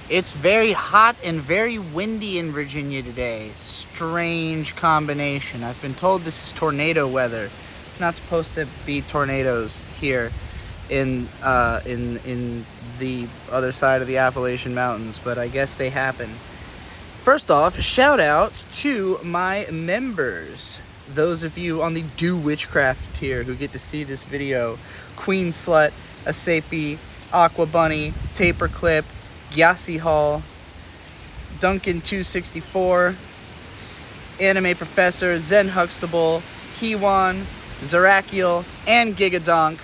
It's very hot and very windy in Virginia today. Strange combination. I've been told this is tornado weather. It's not supposed to be tornadoes here in the other side of the Appalachian Mountains, but I guess they happen. First off, shout out to my members. Those of you on the Do Witchcraft tier who get to see this video. Queen Slut, Asapi, Aqua Bunny, Taper Clip, Gyasi Hall, Duncan 264, Anime Professor, Zen Huxtable, Hewan, Zerakiel, and Gigadunk.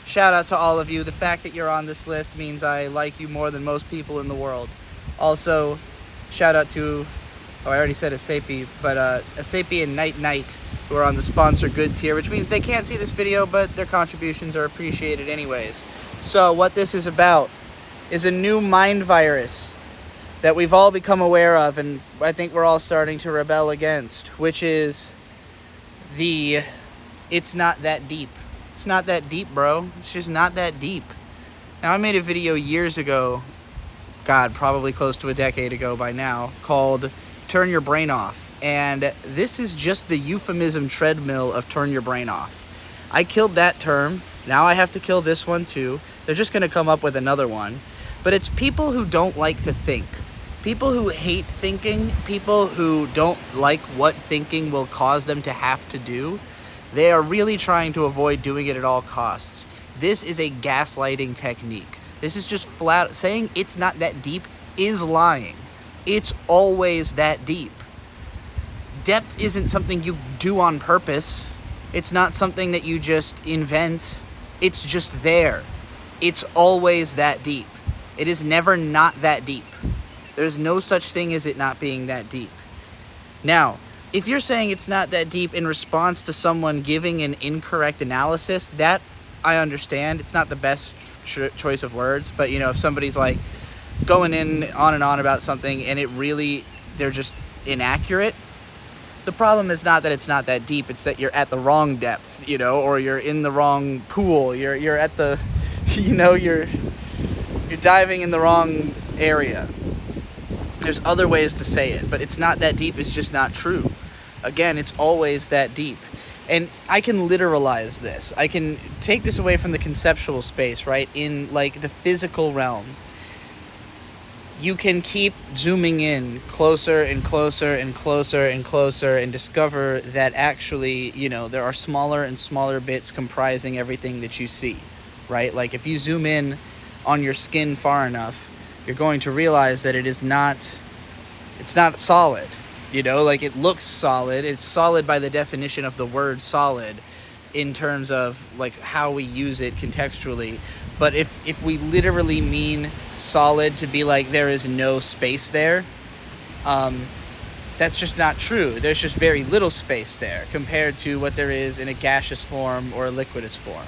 Shout out to all of you. The fact that you're on this list means I like you more than most people in the world. Also, shout out to, I already said Asapi, but Asapi and Night Night, who are on the sponsor good tier, which means they can't see this video, but their contributions are appreciated anyways. So what this is about is a new mind virus that we've all become aware of, and I think we're all starting to rebel against, which is it's not that deep. It's not that deep, bro. It's just not that deep. Now, I made a video years ago, God, probably close to a decade ago by now, called Turn Your Brain Off. And this is just the euphemism treadmill of turn your brain off. I killed that term. Now I have to kill this one too. They're just going to come up with another one. But it's people who don't like to think. People who hate thinking. People who don't like what thinking will cause them to have to do. They are really trying to avoid doing it at all costs. This is a gaslighting technique. This is just flat saying it's not that deep is lying. It's always that deep. Depth isn't something you do on purpose. It's not something that you just invent. It's just there. It's always that deep. It is never not that deep. There's no such thing as it not being that deep. Now, if you're saying it's not that deep in response to someone giving an incorrect analysis, that I understand. It's not the best choice of words, but if somebody's like going on and on about something and they're just inaccurate, the problem is not that it's not that deep, it's that you're at the wrong depth, or you're in the wrong pool, you're at the, you're diving in the wrong area. There's other ways to say it, but it's not that deep, it's just not true. Again, it's always that deep. And I can literalize this. I can take this away from the conceptual space, right? In like the physical realm. You can keep zooming in closer and closer and closer and closer and discover that actually, there are smaller and smaller bits comprising everything that you see, right? Like if you zoom in on your skin far enough, you're going to realize that it's not solid. Like it looks solid. It's solid by the definition of the word solid in terms of like how we use it contextually. But if we literally mean solid to be like there is no space there, that's just not true. There's just very little space there compared to what there is in a gaseous form or a liquidous form.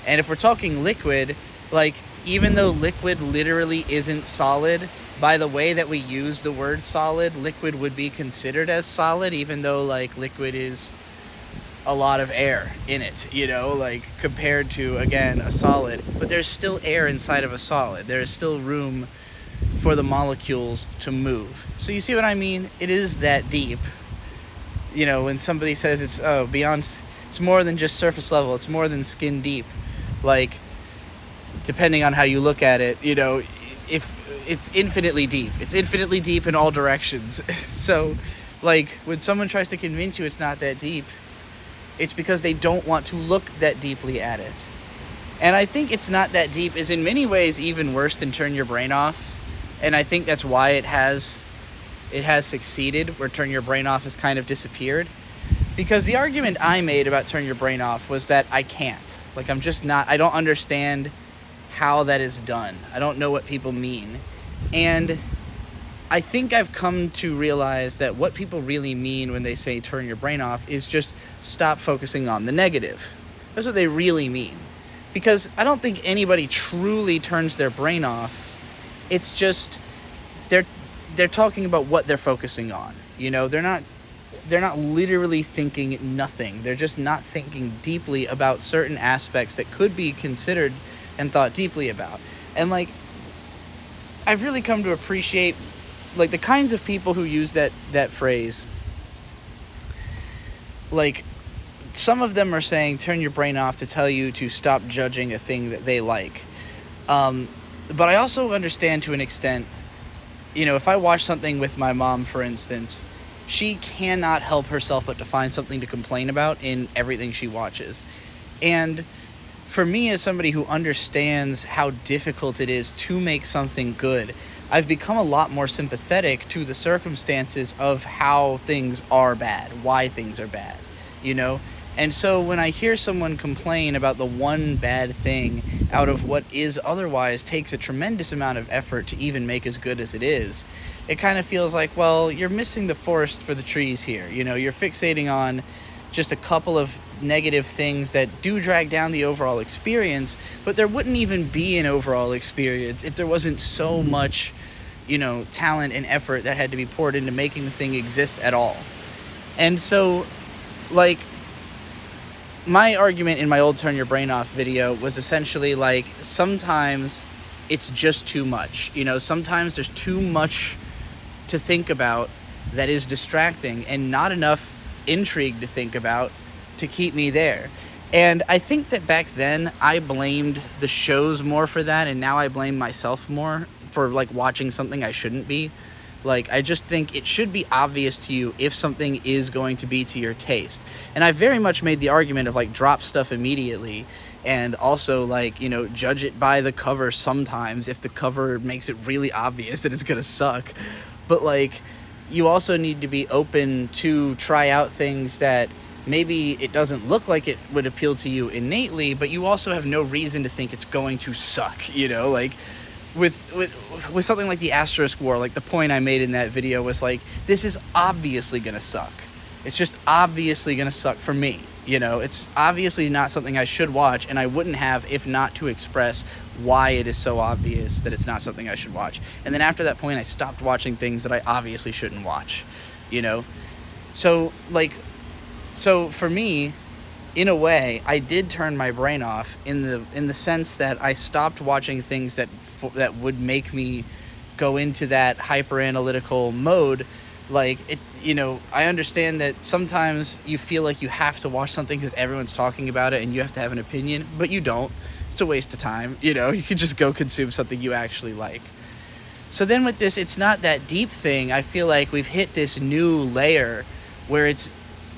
And if we're talking liquid, like even though liquid literally isn't solid, by the way that we use the word solid, liquid would be considered as solid, even though like liquid is a lot of air in it, like compared to, again, a solid. But there's still air inside of a solid. There is still room for the molecules to move. So you see what I mean? It is that deep. When somebody says it's beyond, it's more than just surface level. It's more than skin deep. Like, depending on how you look at it, if it's infinitely deep. It's infinitely deep in all directions. So, like, when someone tries to convince you it's not that deep, it's because they don't want to look that deeply at it. And I think it's not that deep is in many ways even worse than Turn Your Brain Off. And I think that's why it has succeeded, where Turn Your Brain Off has kind of disappeared. Because the argument I made about Turn Your Brain Off was that I can't. Like, I don't understand how that is done. I don't know what people mean. And I think I've come to realize that what people really mean when they say turn your brain off is just stop focusing on the negative. That's what they really mean. Because I don't think anybody truly turns their brain off. It's just they're talking about what they're focusing on. They're not literally thinking nothing. They're just not thinking deeply about certain aspects that could be considered and thought deeply about. And like, I've really come to appreciate, like, the kinds of people who use that phrase. Like, some of them are saying turn your brain off to tell you to stop judging a thing that they like. But I also understand to an extent, if I watch something with my mom, for instance, she cannot help herself but to find something to complain about in everything she watches. And for me, as somebody who understands how difficult it is to make something good, I've become a lot more sympathetic to the circumstances of how things are bad, why things are bad, And so when I hear someone complain about the one bad thing out of what is otherwise takes a tremendous amount of effort to even make as good as it is, it kind of feels like, well, you're missing the forest for the trees here. You're fixating on just a couple of negative things that do drag down the overall experience, but there wouldn't even be an overall experience if there wasn't so much, talent and effort that had to be poured into making the thing exist at all. And so, like, my argument in my old Turn Your Brain Off video was essentially like, sometimes it's just too much. Sometimes there's too much to think about that is distracting and not enough intrigue to think about to keep me there. And I think that back then I blamed the shows more for that, and now I blame myself more for, like, watching something I shouldn't be. Like, I just think it should be obvious to you if something is going to be to your taste. And I very much made the argument of, like, drop stuff immediately, and also, like, judge it by the cover sometimes if the cover makes it really obvious that it's gonna suck. But, like, you also need to be open to try out things that maybe it doesn't look like it would appeal to you innately, but you also have no reason to think it's going to suck, like... With something like the Asterisk War, like, the point I made in that video was, like, this is obviously gonna suck. It's just obviously gonna suck for me, It's obviously not something I should watch, and I wouldn't have if not to express why it is so obvious that it's not something I should watch. And then after that point, I stopped watching things that I obviously shouldn't watch, So, so for me, in a way, I did turn my brain off in the sense that I stopped watching things that would make me go into that hyper analytical mode. Like, it, I understand that sometimes you feel like you have to watch something because everyone's talking about it and you have to have an opinion, but you don't. It's a waste of time. You can just go consume something you actually like. So then with this It's Not That Deep thing, I feel like we've hit this new layer where it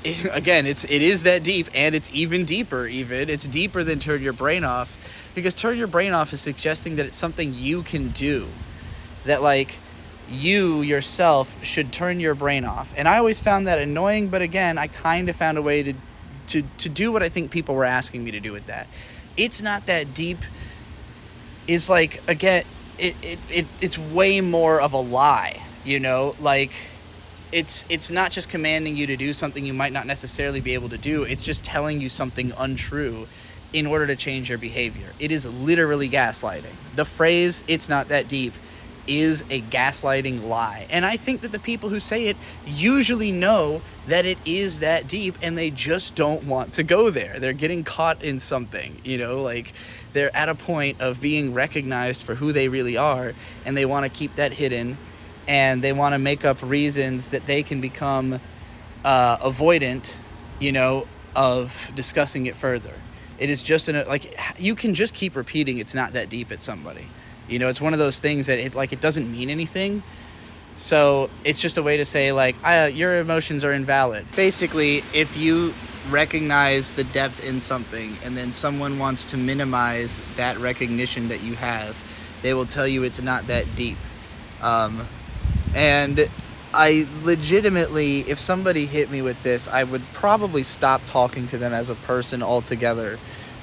is that deep, and it's even deeper. It's deeper than Turn Your Brain Off, because Turn Your Brain Off is suggesting that it's something you can do, that, like, you yourself should turn your brain off. And I always found that annoying, but again, I kind of found a way to do what I think people were asking me to do with that. It's Not That Deep is, like, again, it's way more of a lie, like, it's not just commanding you to do something you might not necessarily be able to do. It's just telling you something untrue in order to change your behavior. It is literally gaslighting. The phrase "it's not that deep" is a gaslighting lie. And I think that the people who say it usually know that it is that deep, and they just don't want to go there. They're getting caught in something, like, they're at a point of being recognized for who they really are, and they want to keep that hidden. And they want to make up reasons that they can become avoidant, of discussing it further. It is just you can just keep repeating "it's not that deep" at somebody. It's one of those things that it doesn't mean anything. So it's just a way to say, like, your emotions are invalid. Basically, if you recognize the depth in something and then someone wants to minimize that recognition that you have, they will tell you it's not that deep. And I legitimately, if somebody hit me with this, I would probably stop talking to them as a person altogether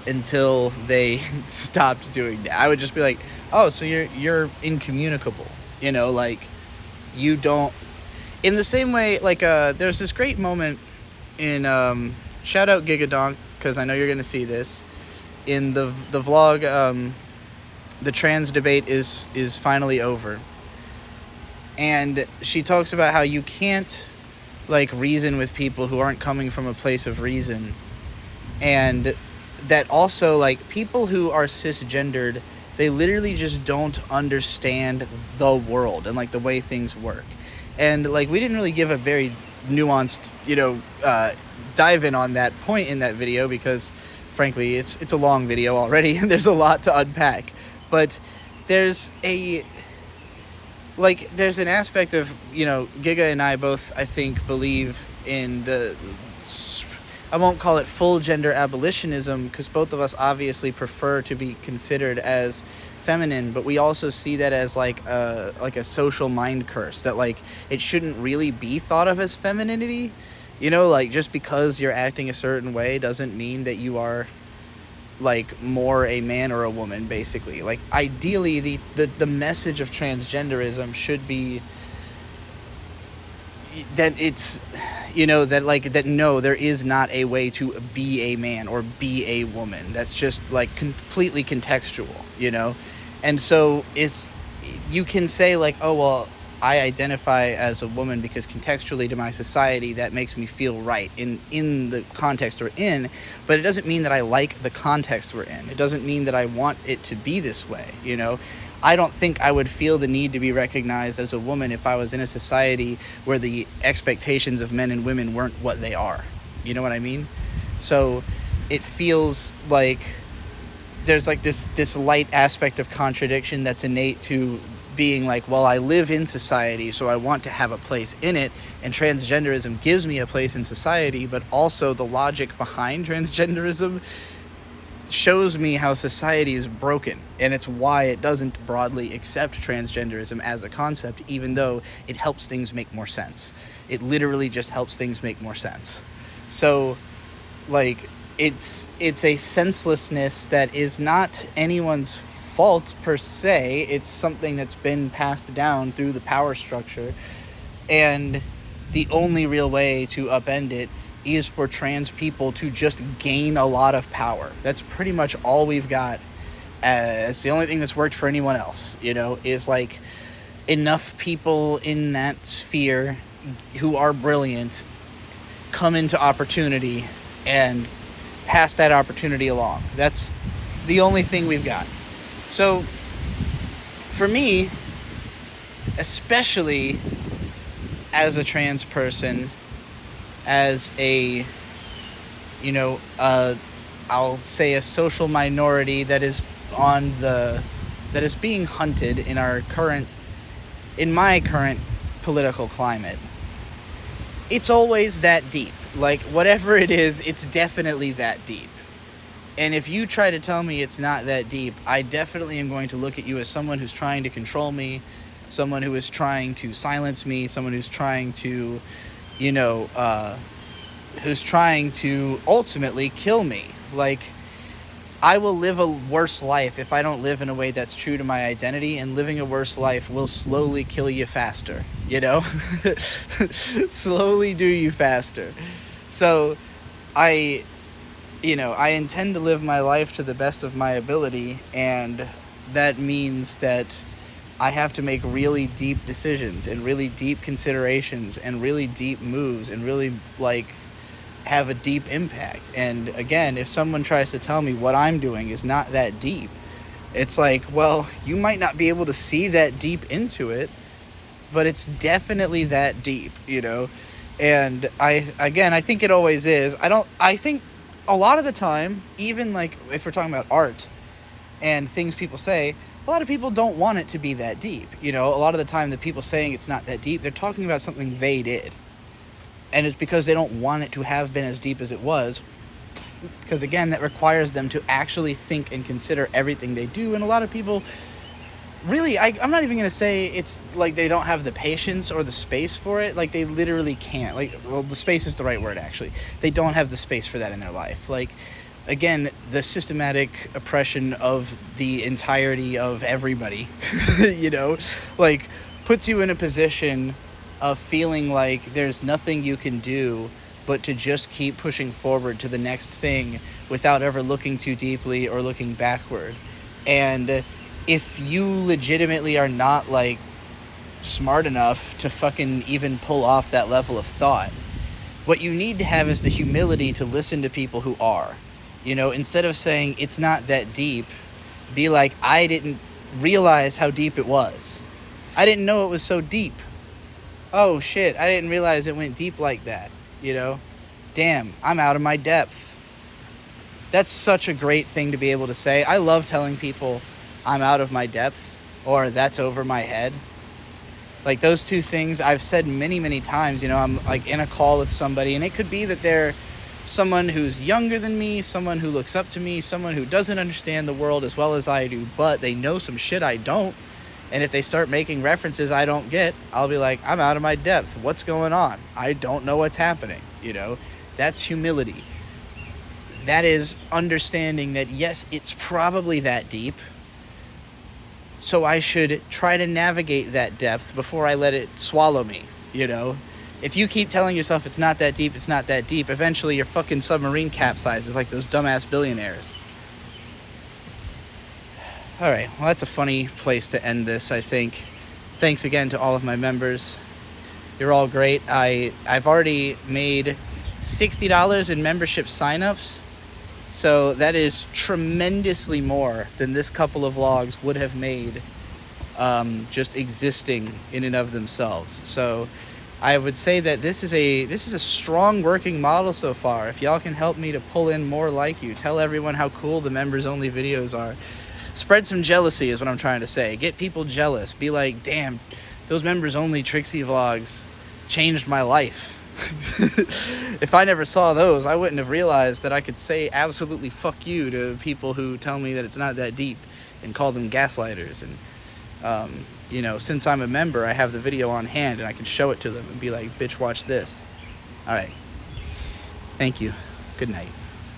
until they stopped doing that. I would just be like, oh, so you're incommunicable. Like, you don't... In the same way, like, there's this great moment in... shout out Gigadonk, because I know you're going to see this. In the vlog, the trans debate is finally over. And she talks about how you can't, like, reason with people who aren't coming from a place of reason. And that also, like, people who are cisgendered They literally just don't understand the world and like the way things work. And like we didn't really give a very nuanced, dive in on that point in that video because frankly it's a long video already and there's a lot to unpack. But there's an aspect of, Giga and I both, I think, believe in I won't call it full gender abolitionism because both of us obviously prefer to be considered as feminine, but we also see that as like a social mind curse, that like it shouldn't really be thought of as femininity, like just because you're acting a certain way doesn't mean that you are like more a man or a woman, basically. Like ideally the message of transgenderism should be that it's that no, there is not a way to be a man or be a woman. That's just like completely contextual, and so you can say like, oh well, I identify as a woman because contextually to my society that makes me feel right in the context we're in, but it doesn't mean that I like the context we're in. It doesn't mean that I want it to be this way, I don't think I would feel the need to be recognized as a woman if I was in a society where the expectations of men and women weren't what they are. You know what I mean? So it feels like there's like this light aspect of contradiction that's innate to being like, well, I live in society, so I want to have a place in it, and transgenderism gives me a place in society, but also the logic behind transgenderism shows me how society is broken, and it's why it doesn't broadly accept transgenderism as a concept, even though it helps things make more sense. It literally just helps things make more sense. So, like, it's a senselessness that is not anyone's fault per se. It's something that's been passed down through the power structure, and the only real way to upend it is for trans people to just gain a lot of power. That's pretty much all we've got. It's the only thing that's worked for anyone else, is like enough people in that sphere who are brilliant come into opportunity and pass that opportunity along. That's the only thing we've got. So for me, especially as a trans person, as a, I'll say a social minority that is being hunted in my current political climate, it's always that deep. Like, whatever it is, it's definitely that deep. And if you try to tell me it's not that deep, I definitely am going to look at you as someone who's trying to control me, someone who is trying to silence me, someone who's trying to who's trying to ultimately kill me. Like, I will live a worse life if I don't live in a way that's true to my identity, and living a worse life will slowly kill you faster, slowly do you faster. So I intend to live my life to the best of my ability, and that means that I have to make really deep decisions and really deep considerations and really deep moves and really have a deep impact. And again, if someone tries to tell me what I'm doing is not that deep, it's like, well, you might not be able to see that deep into it, but it's definitely that deep, And I think it always is. I think a lot of the time, even like if we're talking about art and things people say, a lot of people don't want it to be that deep. A lot of the time the people saying it's not that deep, they're talking about something they did. And it's because they don't want it to have been as deep as it was. Because again, that requires them to actually think and consider everything they do. And a lot of people really, I'm not even going to say it's like they don't have the patience or the space for it. Like, they literally can't. The space is the right word, actually. They don't have the space for that in their life. Like, again, the systematic oppression of the entirety of everybody, puts you in a position of feeling like there's nothing you can do but to just keep pushing forward to the next thing without ever looking too deeply or looking backward. And if you legitimately are not smart enough to fucking even pull off that level of thought, what you need to have is the humility to listen to people who are. Instead of saying it's not that deep, be like, I didn't realize how deep it was. I didn't know it was so deep. Oh shit, I didn't realize it went deep like that, you know? Damn, I'm out of my depth. That's such a great thing to be able to say. I love telling people I'm out of my depth or that's over my head. Like, those two things I've said many, many times. You know, I'm like in a call with somebody, and it could be that they're someone who's younger than me, someone who looks up to me, someone who doesn't understand the world as well as I do, but they know some shit I don't. And if they start making references I don't get, I'll be like, I'm out of my depth. What's going on? I don't know what's happening, you know? That's humility. That is understanding that, yes, it's probably that deep, so I should try to navigate that depth before I let it swallow me, you know? If you keep telling yourself it's not that deep, it's not that deep, eventually your fucking submarine capsizes like those dumbass billionaires. Alright, well, that's a funny place to end this, I think. Thanks again to all of my members. You're all great. I've already made $60 in membership signups, so that is tremendously more than this couple of vlogs would have made just existing in and of themselves. So I would say that this is a strong working model so far. If y'all can help me to pull in more like you, tell everyone how cool the members only videos are. Spread some jealousy is what I'm trying to say. Get people jealous. Be like, damn, those members only Trixie vlogs changed my life. If I never saw those, I wouldn't have realized that I could say absolutely fuck you to people who tell me that it's not that deep and call them gaslighters. And, you know, since I'm a member, I have the video on hand and I can show it to them and be like, bitch, watch this. All right. Thank you. Good night.